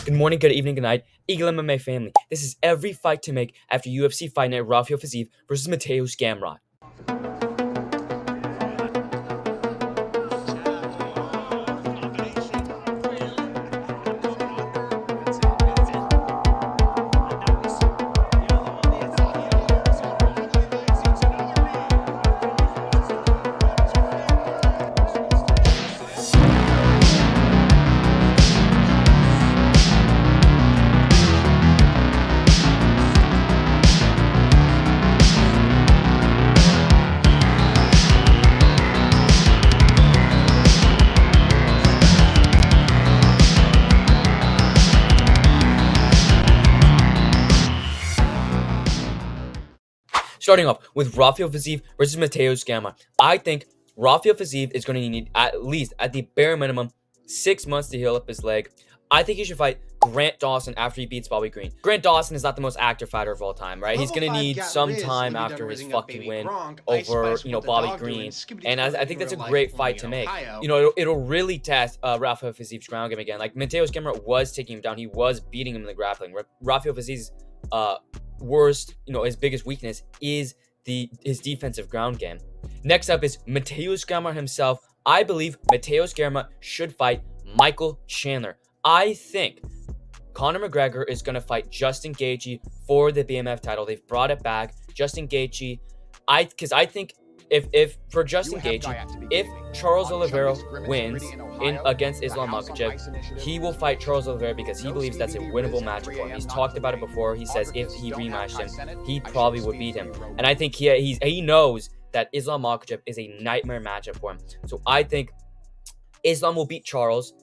Good morning, good evening, good night, Eagle MMA family. This is every fight to make after UFC Fight Night Rafael Fiziev versus Mateusz Gamrot. Starting off with Rafael Fiziev versus Mateusz Gamrot. I think Rafael Fiziev is going to need at least, at the bare minimum, 6 months to heal up his leg. I think he should fight Grant Dawson after he beats Bobby Green. Grant Dawson is not the most active fighter of all time, right? He's going to need some time after his fucking win over, Bobby Green. And I think that's a great fight to make. It'll really test Rafael Fiziev's ground game again. Like, Mateusz Gamrot was taking him down. He was beating him in the grappling. Rafael Fiziev's worst, his biggest weakness is his defensive ground game. Next up is Mateusz Gamrot himself. I believe Mateusz Gamrot should fight Michael Chandler. I think Conor McGregor is going to fight Justin Gaethje for the BMF title. They've brought it back. Justin Gaethje, because I think if for Justin Gaethje, if Charles Oliveira wins against Islam Makhachev, he will fight Charles Oliveira because he believes that's a winnable matchup for him. He's talked about it before. He says if he rematched him, he probably would beat him. And I think he knows that Islam Makhachev is a nightmare matchup for him. So I think Islam will beat Charles.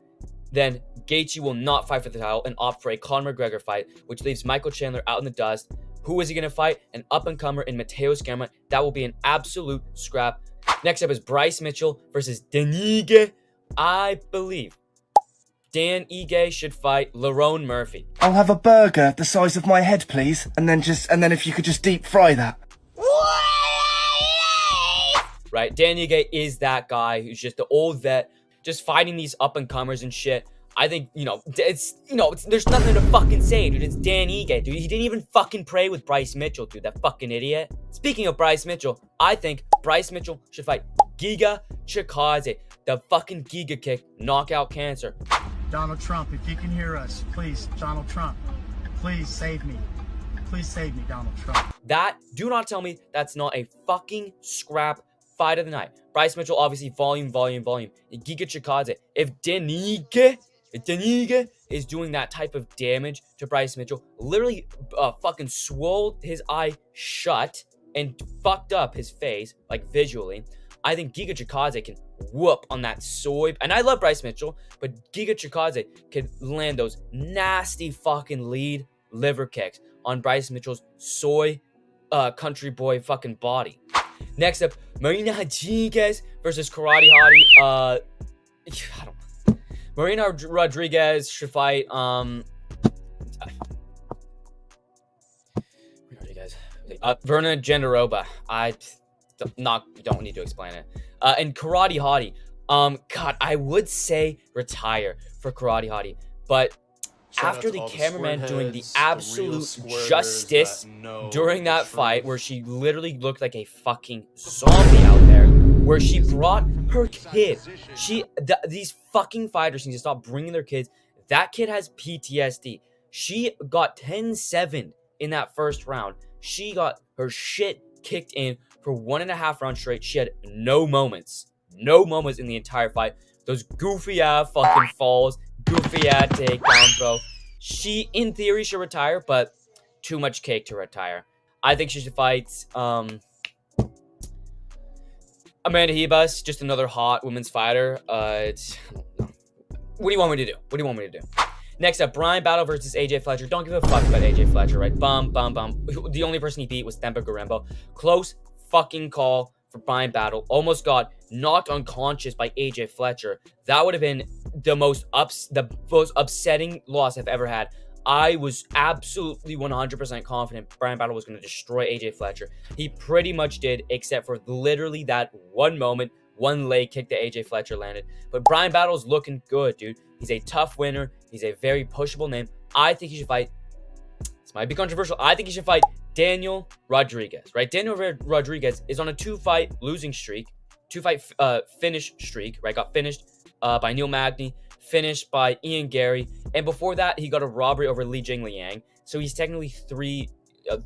Then Gaethje will not fight for the title and opt for a Conor McGregor fight, which leaves Michael Chandler out in the dust. Who is he going to fight? An up-and-comer in Mateusz Gamrot. That will be an absolute scrap. Next up is Bryce Mitchell versus Dan Ige. I believe Dan Ige should fight Lerone Murphy. I'll have a burger the size of my head, please. And then if you could just deep fry that. Right? Dan Ige is that guy who's just the old vet, just fighting these up-and-comers and shit. I think, there's nothing to fucking say, dude. It's Dan Ige, dude. He didn't even fucking pray with Bryce Mitchell, dude. That fucking idiot. Speaking of Bryce Mitchell, I think Bryce Mitchell should fight Giga Chikadze. The fucking Giga kick, knockout cancer. Donald Trump, if you can hear us, please, Donald Trump, please save me. Please save me, Donald Trump. Do not tell me that's not a fucking scrap fight of the night. Bryce Mitchell, obviously, volume. Giga Chikadze. If Dan Ige is doing that type of damage to Bryce Mitchell, literally fucking swelled his eye shut and fucked up his face, like visually, I think Giga Chikadze can whoop on that soy. And I love Bryce Mitchell, but Giga Chikadze can land those nasty fucking lead liver kicks on Bryce Mitchell's soy country boy fucking body. Next up, Marina Rodriguez versus Karate Hottie. Marina Rodriguez should fight Verna Jandiroba. I don't need to explain it. And Karate Hottie. God, I would say retire for Karate Hottie, but after the cameraman doing the absolute justice during that fight, where she literally looked like a fucking zombie out there, where she brought her kid. These fucking fighters need to stop bringing their kids. That kid has PTSD. She got 10-7 in that first round. She got her shit kicked in for 1.5 rounds straight. She had no moments in the entire fight. Those goofy ass fucking falls, goofy ass takedown, bro. She, in theory, should retire, but too much cake to retire. I think she should fight Amanda Ribas, just another hot women's fighter. What do you want me to do? Next up, Brian Battle versus AJ Fletcher. Don't give a fuck about AJ Fletcher, right? Bum. The only person he beat was Themba Gorimbo. Close fucking call for Brian Battle. Almost got knocked unconscious by AJ Fletcher. That would have been the most upsetting loss I've ever had. I was absolutely 100% confident Brian Battle was going to destroy AJ Fletcher. He pretty much did, except for literally that one moment one leg kick that AJ Fletcher landed. But Brian Battle's looking good, dude. He's a tough winner. He's a very pushable name. I think he should fight. This might be controversial. I think he should fight Daniel Rodriguez, right? Daniel Rodriguez is on a 2-fight losing streak, 2-fight finish streak, right? Got finished by Neil Magny, finished by Ian Gary, and before that, he got a robbery over Li Jingliang. So he's technically three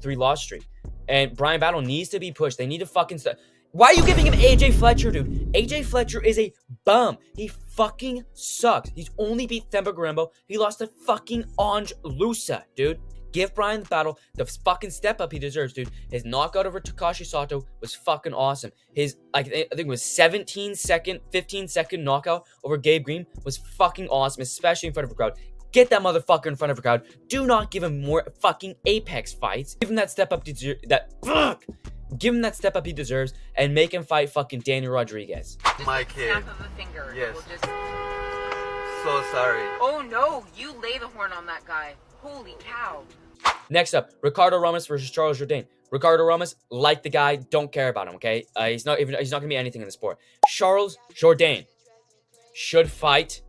loss streak. And Brian Battle needs to be pushed. They need to fucking stop. Why are you giving him AJ Fletcher, dude? AJ Fletcher is a bum. He fucking sucks. He's only beat Themba Gorimbo. He lost to fucking Ange Lusa, dude. Give Brian Battle the fucking step up he deserves, dude. His knockout over Takashi Sato was fucking awesome. His, I think it was 15-second knockout over Gabe Green was fucking awesome, especially in front of a crowd. Get that motherfucker in front of a crowd. Do not give him more fucking Apex fights. Give him that step up Give him that step up he deserves and make him fight fucking Daniel Rodriguez. My kid. Snap of a finger. Yes. We'll just... So sorry. Oh no, you lay the horn on that guy. Holy cow. Next up, Ricardo Ramos versus Charles Jourdain. Ricardo Ramos, like the guy, don't care about him, okay? He's not gonna be anything in the sport. Charles Jourdain should fight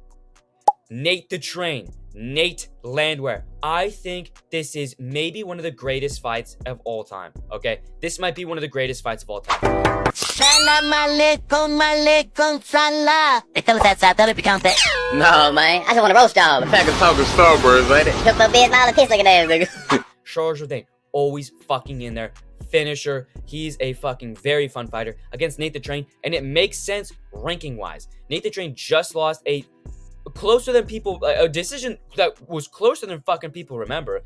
Nate the Train, Nate Landwehr. I think this is maybe one of the greatest fights of all time, okay? This might be one of the greatest fights of all time. Salam alaikum, salam. They tell us that side, tell it becomes that. No, man, I just want to roast y'all. Pack of talking Starburst, ain't it? Took my bed, all the piss looking ass, nigga. Charles Jourdain, always fucking in there. Finisher. He's a fucking very fun fighter against Nate the Train, and it makes sense ranking-wise. Nate the Train just lost a decision that was closer than fucking people remember.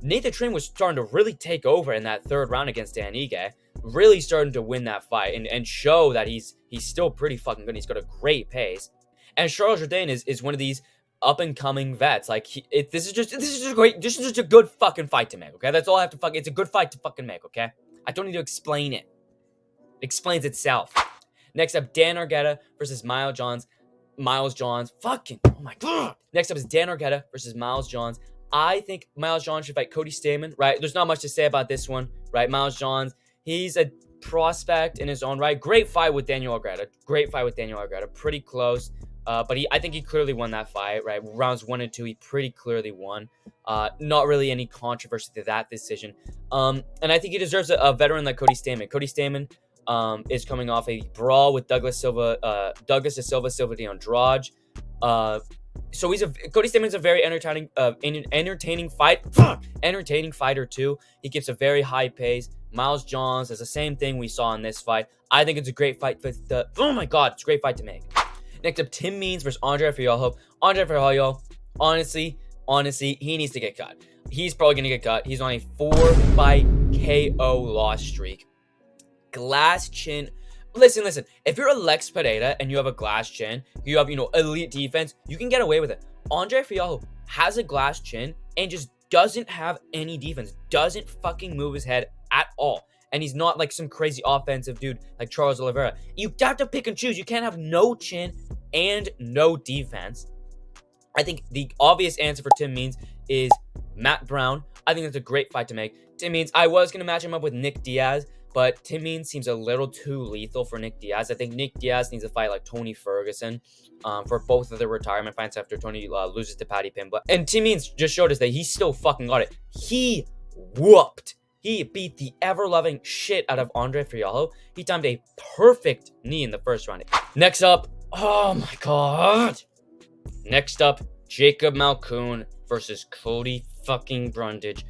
Nate the Train was starting to really take over in that third round against Dan Ige, really starting to win that fight and show that he's still pretty fucking good. He's got a great pace, and Charles Jourdain is one of these up and coming vets. Like this is just great. This is just a good fucking fight to make. Okay, that's all I have to fucking. It's a good fight to fucking make. Okay, I don't need to explain it. It explains itself. Next up, Dan Argueta versus Miles Johns. Fucking, oh my god. Next up is Dan Argueta versus Miles Johns. I think Miles Johns should fight Cody Stamann, right? There's not much to say about this one, right? Miles Johns, he's a prospect in his own right. Great fight with Daniel Argueta. Pretty close. But I think he clearly won that fight, right? Rounds 1 and 2, he pretty clearly won. Not really any controversy to that decision. And I think he deserves a veteran like Cody Stamann. Cody Stamann is coming off a brawl with Douglas da Silva de Andrade. So Cody Stamann is a very entertaining fighter too. He keeps a very high pace. Miles Johns is the same thing we saw in this fight. I think it's a great fight it's a great fight to make. Next up, Tim Means versus Andre Fialho. Andre Fialho, honestly, he needs to get cut. He's probably gonna get cut. He's on a 4-fight KO loss streak. Glass chin. Listen. If you're Alex Pereira and you have a glass chin, you have, elite defense, you can get away with it. Andre Fialho has a glass chin and just doesn't have any defense. Doesn't fucking move his head at all. And he's not like some crazy offensive dude like Charles Oliveira. You have to pick and choose. You can't have no chin and no defense. I think the obvious answer for Tim Means is Matt Brown. I think that's a great fight to make. Tim Means, I was going to match him up with Nick Diaz, but Tim Means seems a little too lethal for Nick Diaz. I think Nick Diaz needs to fight like Tony Ferguson for both of their retirement fights after Tony loses to Paddy Pimblett. And Tim Means just showed us that he still fucking got it. He beat the ever-loving shit out of Andre Fialho. He timed a perfect knee in the first round. Next up, oh my god. Next up, Jacob Malkoun versus Cody fucking Brundage.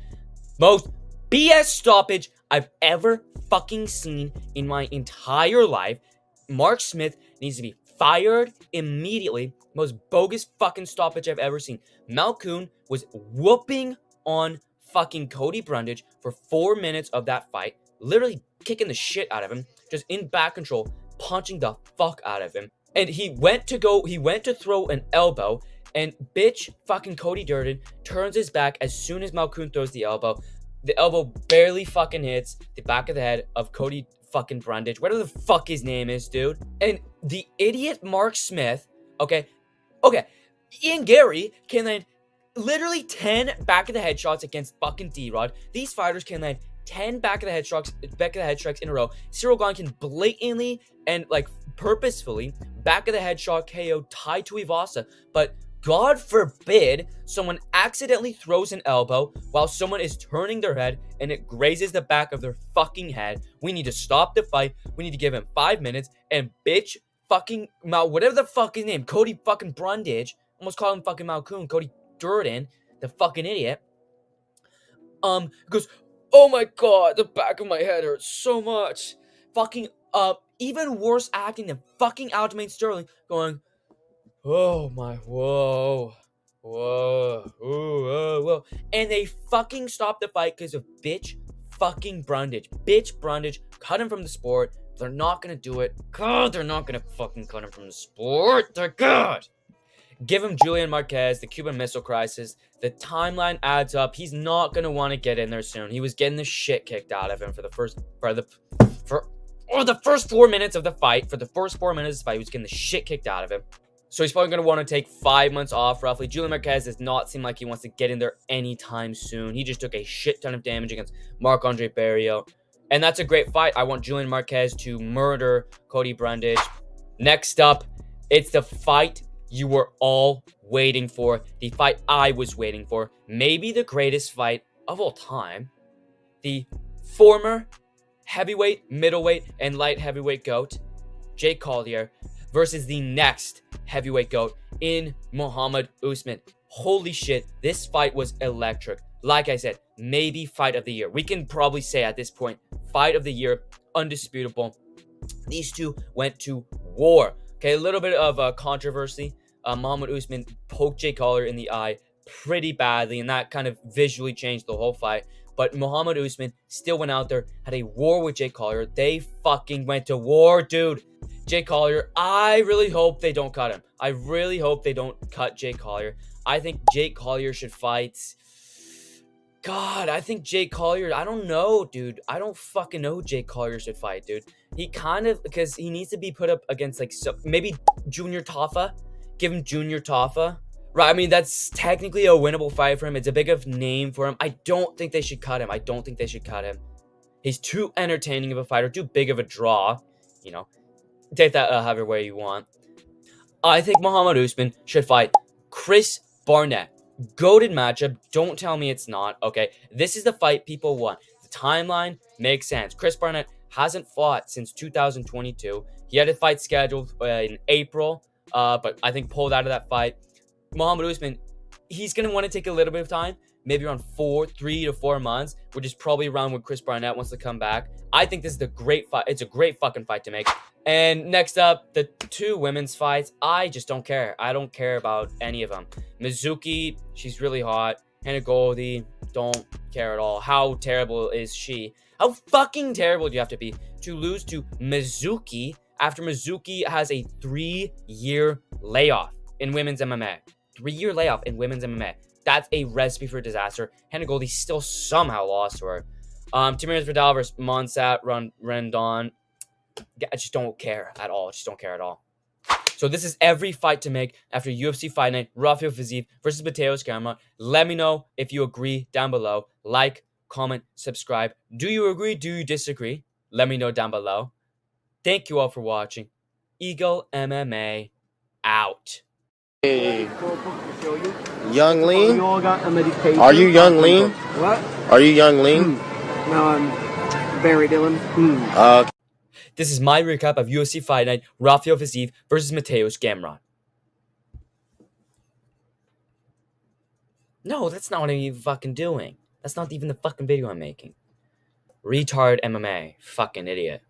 Most BS stoppage I've ever fucking seen in my entire life. Mark Smith needs to be fired immediately. Most bogus fucking stoppage I've ever seen. Malkoun was whooping on fucking Cody Brundage for 4 minutes of that fight, literally kicking the shit out of him, just in back control, punching the fuck out of him. And he went to throw an elbow, and bitch fucking Cody Durden turns his back as soon as Malkoun throws the elbow. The elbow barely fucking hits the back of the head of Cody fucking Brundage, whatever the fuck his name is, dude. And the idiot Mark Smith, okay, Ian Gary can land literally 10 back of the head shots against fucking D-Rod. These fighters can land 10 back of the head strikes in a row. Cyril Gane can blatantly and like purposefully back of the head shot KO Tai Tuivasa, but God forbid someone accidentally throws an elbow while someone is turning their head and it grazes the back of their fucking head. We need to stop the fight. We need to give him 5 minutes and bitch fucking whatever the fuck his name, Cody fucking Brundage, almost call him fucking Malcoon, Cody Durden, the fucking idiot. Goes, oh my god, the back of my head hurts so much. Fucking even worse acting than fucking Aljamain Sterling going, oh my, whoa, and they fucking stopped the fight because of bitch fucking Brundage. Bitch Brundage cut him from the sport. They're not gonna do it. God, they're not gonna fucking cut him from the sport. They're good. Give him Julian Marquez, the Cuban Missile Crisis. The timeline adds up. He's not gonna want to get in there soon. He was getting the shit kicked out of him for the first 4 minutes of the fight. For the first 4 minutes of the fight, he was getting the shit kicked out of him. So he's probably going to want to take 5 months off, roughly. Julian Marquez does not seem like he wants to get in there anytime soon. He just took a shit ton of damage against Marc-Andre Barriault. And that's a great fight. I want Julian Marquez to murder Cody Brundage. Next up, it's the fight you were all waiting for. The fight I was waiting for. Maybe the greatest fight of all time. The former heavyweight, middleweight, and light heavyweight GOAT, Jake Collier, versus the next heavyweight GOAT in Muhammad Usman. Holy shit, this fight was electric. Like I said, maybe fight of the year. We can probably say at this point, fight of the year, undisputable. These two went to war. Okay, a little bit of controversy. Muhammad Usman poked Jake Collier in the eye pretty badly, and that kind of visually changed the whole fight. But Muhammad Usman still went out there, had a war with Jake Collier. They fucking went to war, dude. Jake Collier, I really hope they don't cut him. I really hope they don't cut Jake Collier. I think Jake Collier should fight. God, I think Jake Collier, I don't know, dude. I don't fucking know who Jake Collier should fight, dude. He kind of, because he needs to be put up against, like, so, maybe Junior Tafa. Give him Junior Tafa. Right, I mean, that's technically a winnable fight for him. It's a big of name for him. I don't think they should cut him. He's too entertaining of a fighter, too big of a draw, you know. Take that however way you want. I think Muhammad Usman should fight Chris Barnett. Goated matchup. Don't tell me it's not. Okay, this is the fight people want. The timeline makes sense. Chris Barnett hasn't fought since 2022. He had a fight scheduled in April, but I think pulled out of that fight. Muhammad Usman, he's going to want to take a little bit of time, maybe around 3 to 4 months, which is probably around when Chris Barnett wants to come back. I think this is a great fight. It's a great fucking fight to make. And next up, the two women's fights. I just don't care. I don't care about any of them. Mizuki, she's really hot. Hannah Goldie, don't care at all. How terrible is she? How fucking terrible do you have to be to lose to Mizuki after Mizuki has a 3-year layoff in women's MMA? 3-year layoff in women's MMA. That's a recipe for disaster. Hannah Goldie still somehow lost to her. Tamires Vidal versus Monsat Rendon. I just don't care at all. So this is every fight to make after UFC Fight Night. Rafael Fiziev versus Mateusz Gamrot. Let me know if you agree down below. Like, comment, subscribe. Do you agree? Do you disagree? Let me know down below. Thank you all for watching. Eagle MMA out. Hey, Young Lean? Are you Young Lean? What? Are you Young Lean? No, I'm Barry Dillon. This is my recap of UFC Fight Night. Rafael Fiziev versus Mateusz Gamrot. No, that's not what I'm even fucking doing. That's not even the fucking video I'm making. Retard MMA. Fucking idiot.